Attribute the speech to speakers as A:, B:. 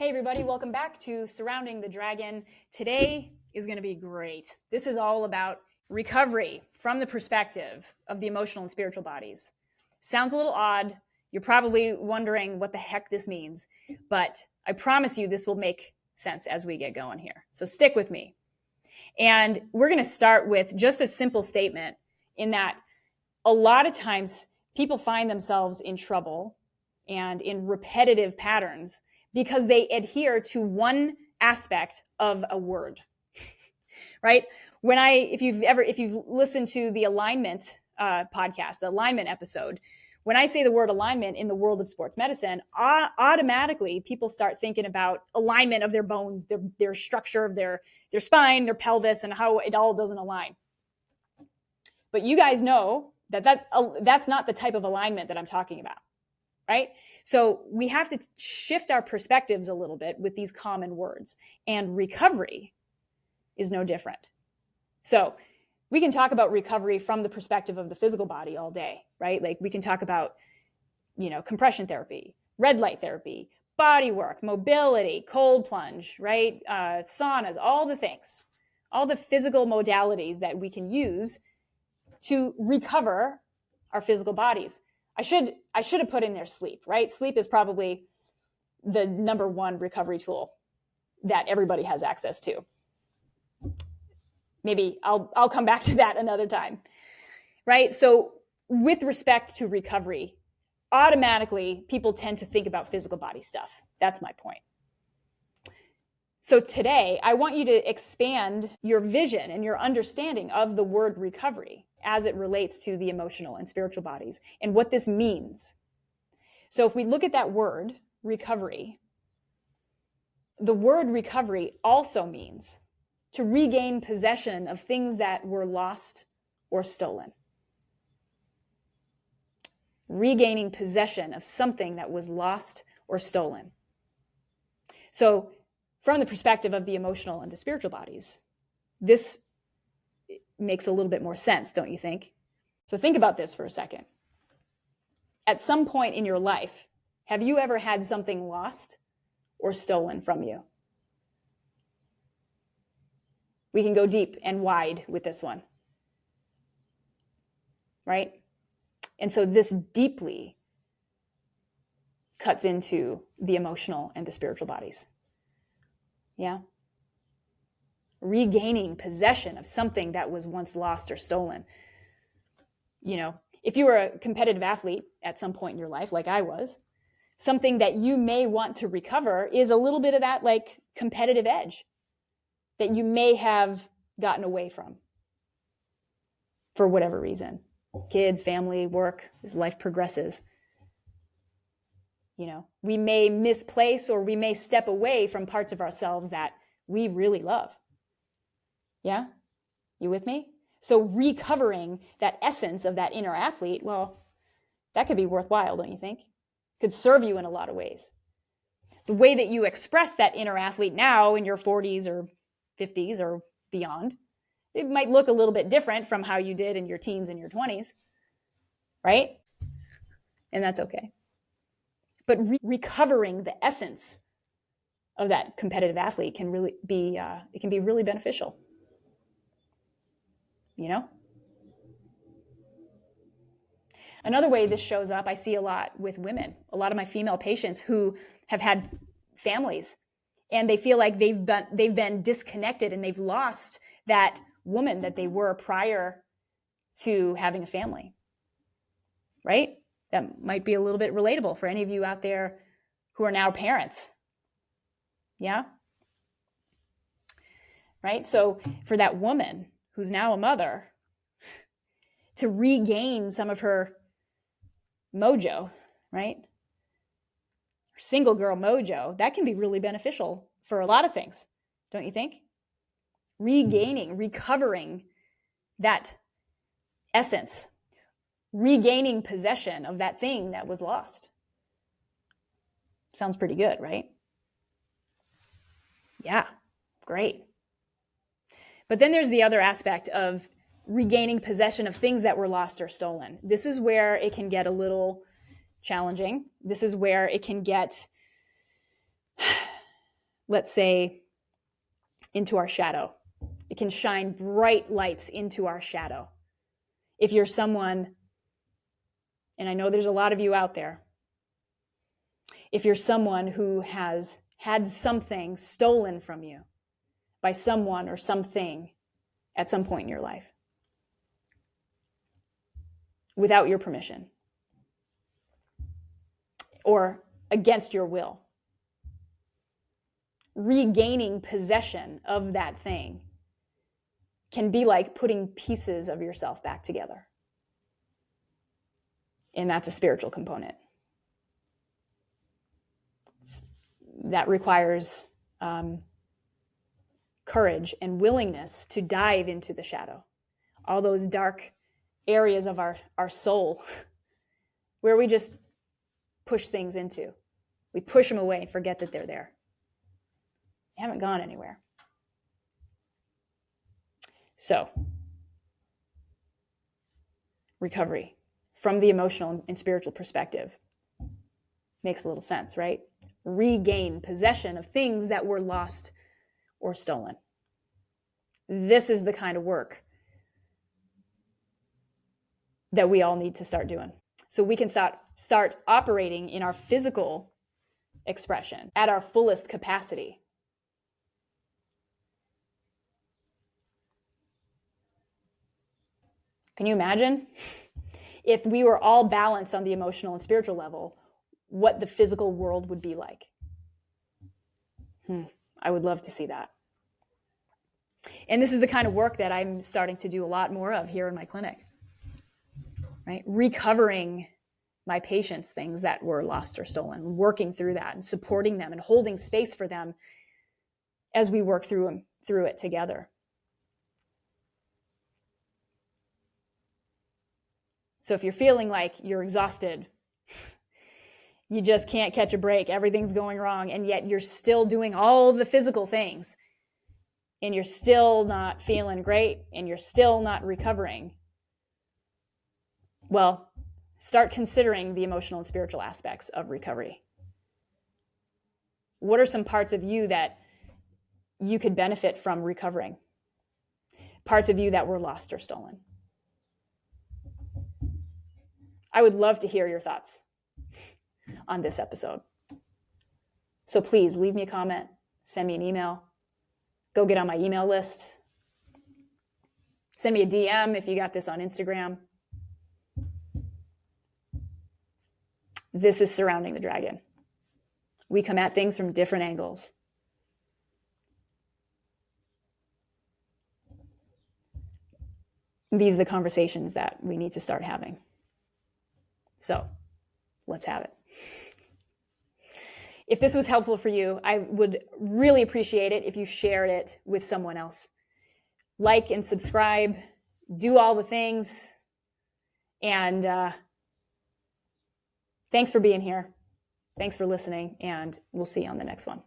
A: Hey everybody, welcome back to Surrounding the Dragon. Today is going to be great. This is all about recovery from the perspective of the emotional and spiritual bodies. Sounds a little odd. You're probably wondering what the heck this means, but I promise you this will make sense as we get going here. So stick with me. And we're going to start with just a simple statement in that a lot of times people find themselves in trouble and in repetitive patterns because they adhere to one aspect of a word, right? If you've listened to the alignment podcast, the alignment episode, when I say the word alignment in the world of sports medicine, automatically people start thinking about alignment of their bones, their structure of their spine, their pelvis, and how it all doesn't align. But you guys know that's not the type of alignment that I'm talking about. Right? So we have to shift our perspectives a little bit with these common words, and recovery is no different. So we can talk about recovery from the perspective of the physical body all day, right? Like we can talk about, compression therapy, red light therapy, body work, mobility, cold plunge, right? Saunas, all the things, all the physical modalities that we can use to recover our physical bodies. I should have put in there sleep, right? Sleep is probably the number one recovery tool that everybody has access to. Maybe I'll come back to that another time, right? So with respect to recovery, automatically people tend to think about physical body stuff. That's my point. So today, I want you to expand your vision and your understanding of the word recovery as it relates to the emotional and spiritual bodies and what this means. So if we look at that word, recovery, the word recovery also means to regain possession of things that were lost or stolen. Regaining possession of something that was lost or stolen. So from the perspective of the emotional and the spiritual bodies, this makes a little bit more sense, don't you think? So think about this for a second. At some point in your life, have you ever had something lost or stolen from you? We can go deep and wide with this one, right? And so this deeply cuts into the emotional and the spiritual bodies. Yeah? Regaining possession of something that was once lost or stolen. If you were a competitive athlete at some point in your life, like I was, something that you may want to recover is a little bit of that like competitive edge that you may have gotten away from for whatever reason. Kids, family, work, as life progresses. We may misplace or we may step away from parts of ourselves that we really love. Yeah? You with me? So recovering that essence of that inner athlete, well, that could be worthwhile, don't you think? Could serve you in a lot of ways. The way that you express that inner athlete now in your 40s or 50s or beyond, it might look a little bit different from how you did in your teens and your 20s, right? And that's okay. But recovering the essence of that competitive athlete can really be, it can be really beneficial. Another way this shows up, I see a lot with women, a lot of my female patients who have had families and they feel like they've been disconnected and they've lost that woman that they were prior to having a family, right? That might be a little bit relatable for any of you out there who are now parents. Yeah? Right? So for that woman who's now a mother, to regain some of her mojo, right? Single girl mojo, that can be really beneficial for a lot of things, don't you think? Recovering that essence, regaining possession of that thing that was lost. Sounds pretty good, right? Yeah, great. But then there's the other aspect of regaining possession of things that were lost or stolen. This is where it can get a little challenging. This is where it can get let's say, into our shadow. It can shine bright lights into our shadow. If you're someone, and I know there's a lot of you out there, if you're someone who has had something stolen from you by someone or something at some point in your life, without your permission or against your will, regaining possession of that thing can be like putting pieces of yourself back together. And that's a spiritual component. That requires courage and willingness to dive into the shadow, all those dark areas of our soul where we just push things into. We push them away and forget that they're there. They haven't gone anywhere. So, recovery from the emotional and spiritual perspective makes a little sense, right? Regain possession of things that were lost or stolen. This is the kind of work that we all need to start doing. So we can start operating in our physical expression at our fullest capacity. Can you imagine if we were all balanced on the emotional and spiritual level, what the physical world would be like? I would love to see that. And this is the kind of work that I'm starting to do a lot more of here in my clinic, right? Recovering my patients things that were lost or stolen, working through that and supporting them and holding space for them as we work through it together. So if you're feeling like you're exhausted, you just can't catch a break, everything's going wrong, and yet you're still doing all the physical things, and you're still not feeling great, and you're still not recovering, well, start considering the emotional and spiritual aspects of recovery. What are some parts of you that you could benefit from recovering? Parts of you that were lost or stolen? I would love to hear your thoughts on this episode. So please leave me a comment, send me an email, go get on my email list, send me a DM if you got this on Instagram. This is Surrounding the Dragon. We come at things from different angles. These are the conversations that we need to start having. So let's have it. If this was helpful for you, I would really appreciate it if you shared it with someone else. Like and subscribe, do all the things, and thanks for being here. Thanks for listening, and we'll see you on the next one.